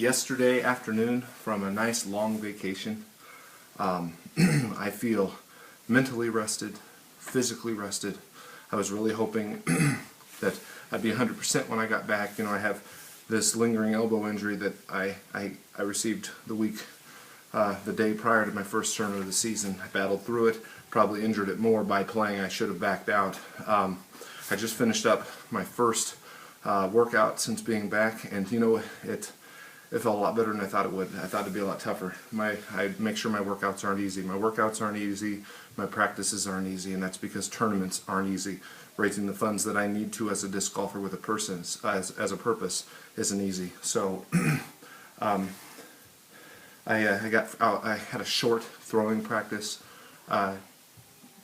yesterday afternoon from a nice long vacation. I feel mentally rested, physically rested. I was really hoping that I'd be 100% when I got back. You know, I have this lingering elbow injury that I received the day prior to my first tournament of the season. I battled through it, probably injured it more by playing. I should have backed out. I just finished up my first workout since being back, and you know, it felt a lot better than I thought it would. I thought it'd be a lot tougher. I make sure my workouts aren't easy. My workouts aren't easy, my practices aren't easy, and that's because tournaments aren't easy. Raising the funds that I need to as a disc golfer with a person, as a purpose, isn't easy. So I had a short throwing practice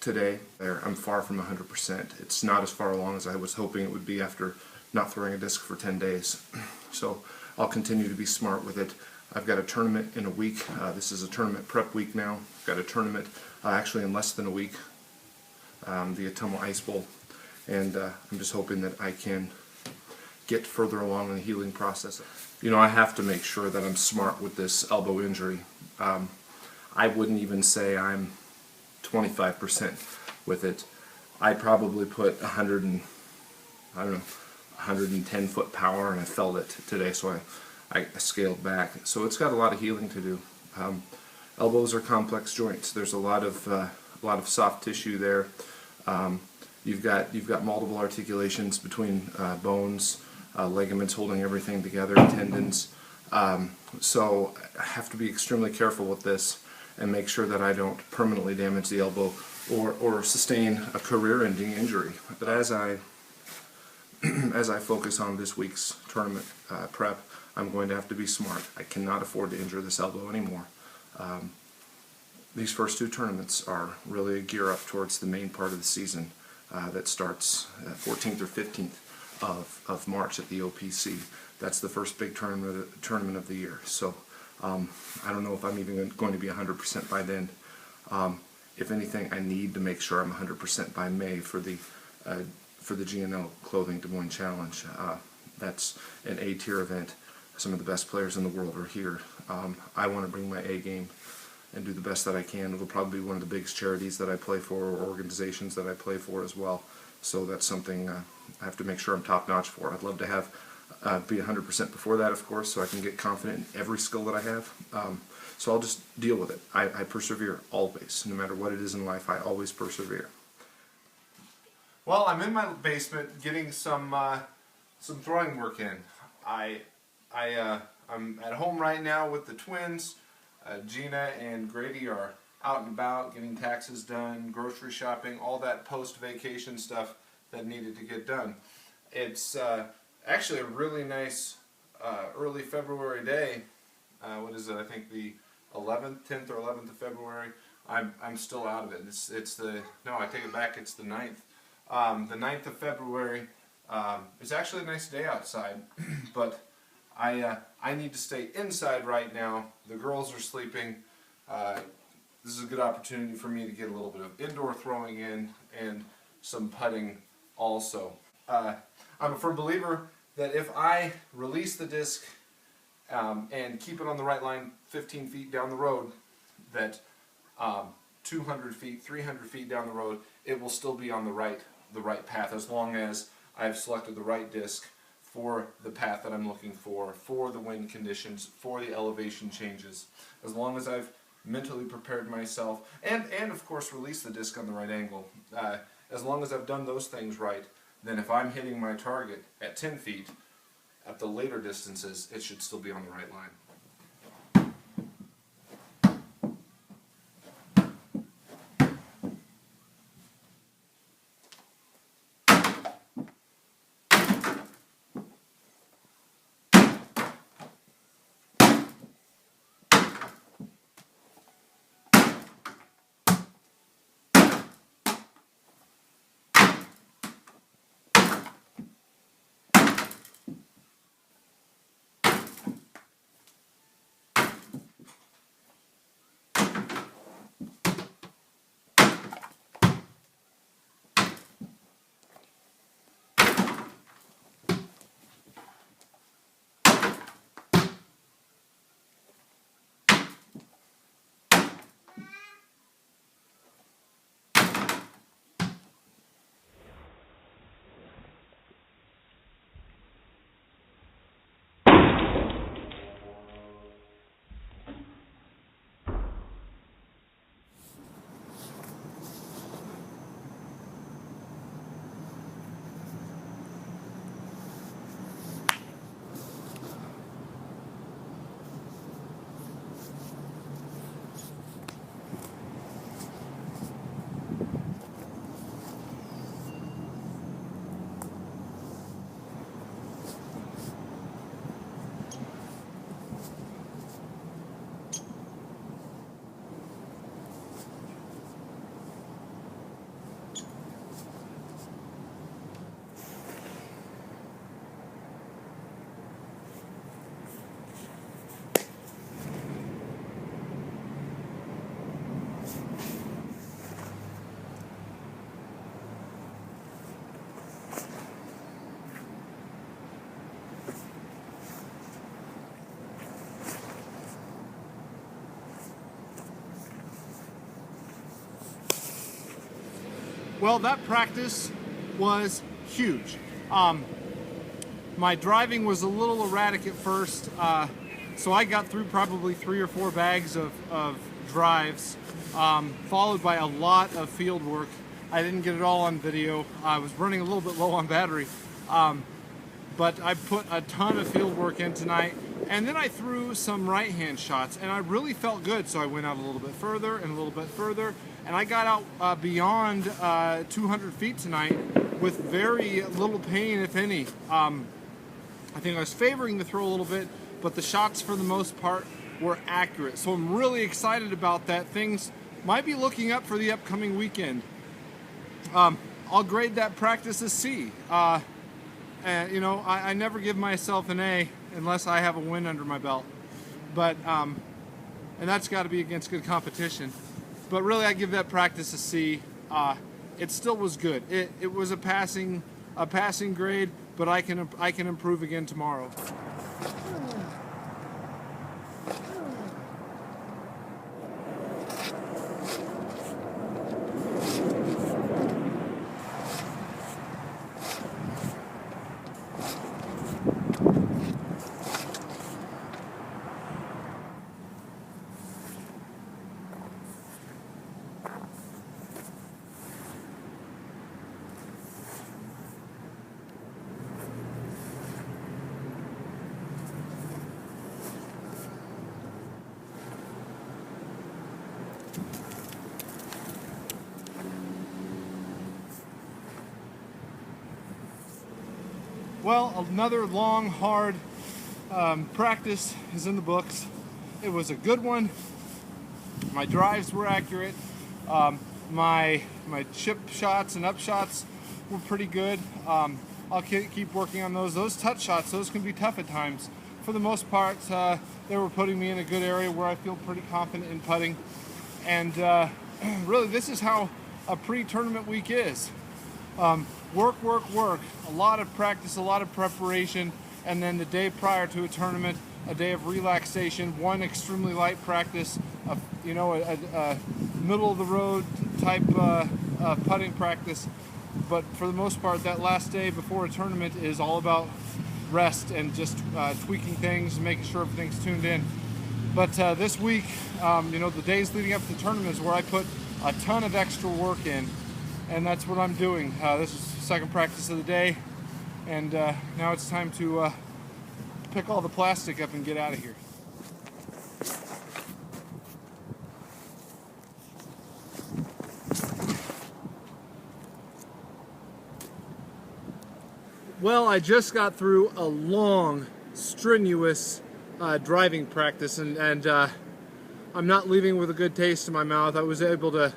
today. I'm far from 100%. It's not as far along as I was hoping it would be after not throwing a disc for 10 days. So I'll continue to be smart with it. I've got a tournament in a week. This is a tournament prep week now. I've got a tournament actually in less than a week, the Atomo Ice Bowl, and I'm just hoping that I can get further along in the healing process. You know, I have to make sure that I'm smart with this elbow injury. I wouldn't even say I'm 25% with it. I probably put 110 foot power, and I felt it today, so I scaled back. So it's got a lot of healing to do. Elbows are complex joints. There's a lot of soft tissue there. You've got multiple articulations between bones, ligaments holding everything together, tendons. So I have to be extremely careful with this and make sure that I don't permanently damage the elbow or sustain a career-ending injury. But as I focus on this week's tournament prep, I'm going to have to be smart. I cannot afford to injure this elbow anymore. These first two tournaments are really a gear up towards the main part of the season that starts 14th or 15th of March at the OPC. That's the first big tournament of the year. So I don't know if I'm even going to be 100% by then. If anything, I need to make sure I'm 100% by May for the GNL Clothing Des Moines Challenge. That's an A-tier event. Some of the best players in the world are here. I want to bring my A game and do the best that I can. It'll probably be one of the biggest charities that I play for, or organizations that I play for as well. So that's something I have to make sure I'm top-notch for. I'd love to have be 100% before that, of course, so I can get confident in every skill that I have. So I'll just deal with it. I persevere always. No matter what it is in life, I always persevere. Well, I'm in my basement getting some throwing work in. I'm at home right now with the twins. Gina and Grady are out and about getting taxes done, grocery shopping, all that post-vacation stuff that needed to get done. It's actually a really nice early February day. What is it? I think the 10th or 11th of February. I'm still out of it. No, I take it back. It's the 9th. The 9th of February. It's actually a nice day outside, but I need to stay inside right now. The girls are sleeping. This is a good opportunity for me to get a little bit of indoor throwing in and some putting also. I'm a firm believer that if I release the disc and keep it on the right line 15 feet down the road, that 200 feet, 300 feet down the road, it will still be on the right path, as long as I've selected the right disc for the path that I'm looking for the wind conditions, for the elevation changes. As long as I've mentally prepared myself, and of course release the disc on the right angle. As long as I've done those things right, then if I'm hitting my target at 10 feet, at the later distances, it should still be on the right line. Well, that practice was huge. My driving was a little erratic at first, so I got through probably 3 or 4 bags of drives, followed by a lot of field work. I didn't get it all on video. I was running a little bit low on battery, but I put a ton of field work in tonight, and then I threw some right-hand shots, and I really felt good, so I went out a little bit further and a little bit further, and I got out beyond 200 feet tonight with very little pain, if any. I think I was favoring the throw a little bit, but the shots for the most part were accurate. So I'm really excited about that. Things might be looking up for the upcoming weekend. I'll grade that practice a C. And, you know, I never give myself an A unless I have a win under my belt. But, and that's got to be against good competition. But really, I give that practice a C. It still was good. It was a passing grade, but I can improve again tomorrow. Well, another long, hard practice is in the books. It was a good one. My drives were accurate. My chip shots and up shots were pretty good. I'll keep working on those. Those touch shots, those can be tough at times. For the most part, they were putting me in a good area where I feel pretty confident in putting. And really, this is how a pre-tournament week is. Work, work, work. A lot of practice, a lot of preparation, and then the day prior to a tournament, a day of relaxation, one extremely light practice, a middle of the road type putting practice. But for the most part, that last day before a tournament is all about rest and just tweaking things and making sure everything's tuned in. But this week, the days leading up to the tournament is where I put a ton of extra work in, and that's what I'm doing. This is the second practice of the day, and now it's time to pick all the plastic up and get out of here. Well, I just got through a long, strenuous driving practice, and I'm not leaving with a good taste in my mouth. I was able to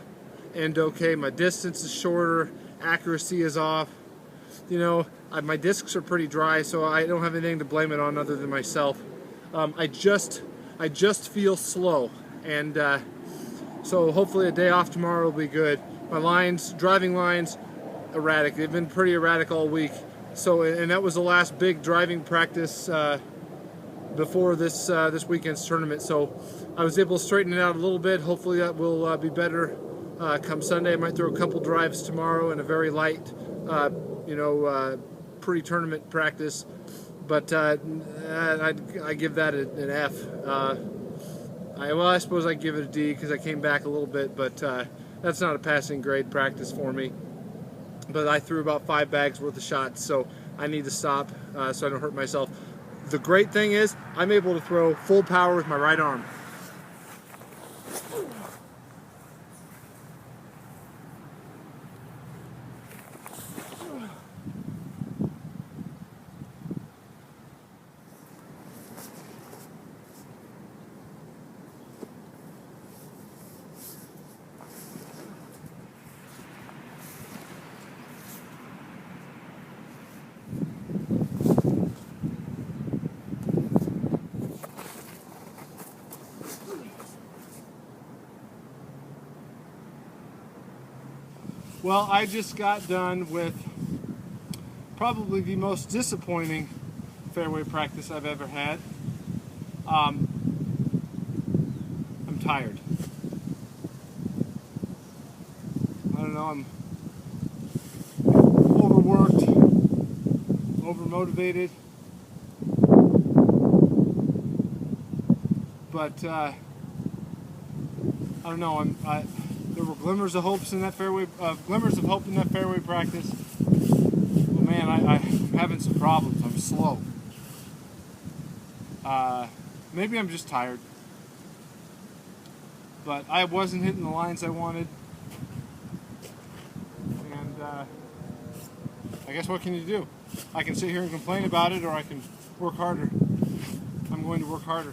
end okay. My distance is shorter, accuracy is off. My discs are pretty dry, so I don't have anything to blame it on other than myself. I just feel slow, and so hopefully a day off tomorrow will be good. My driving lines, erratic. They've been pretty erratic all week. So, and that was the last big driving practice before this weekend's tournament. So I was able to straighten it out a little bit. Hopefully that will be better come Sunday. I might throw a couple drives tomorrow and a very light, pre-tournament practice. But I give that an F. I suppose I give it a D because I came back a little bit, but that's not a passing grade practice for me. But I threw about 5 bags worth of shots, so I need to stop so I don't hurt myself. The great thing is I'm able to throw full power with my right arm. Well, I just got done with probably the most disappointing fairway practice I've ever had. I'm tired. I don't know, overmotivated. But I don't know. There were glimmers of hope in that fairway practice. But man, I'm having some problems. I'm slow. Maybe I'm just tired. But I wasn't hitting the lines I wanted. And I guess what can you do? I can sit here and complain about it, or I can work harder. I'm going to work harder.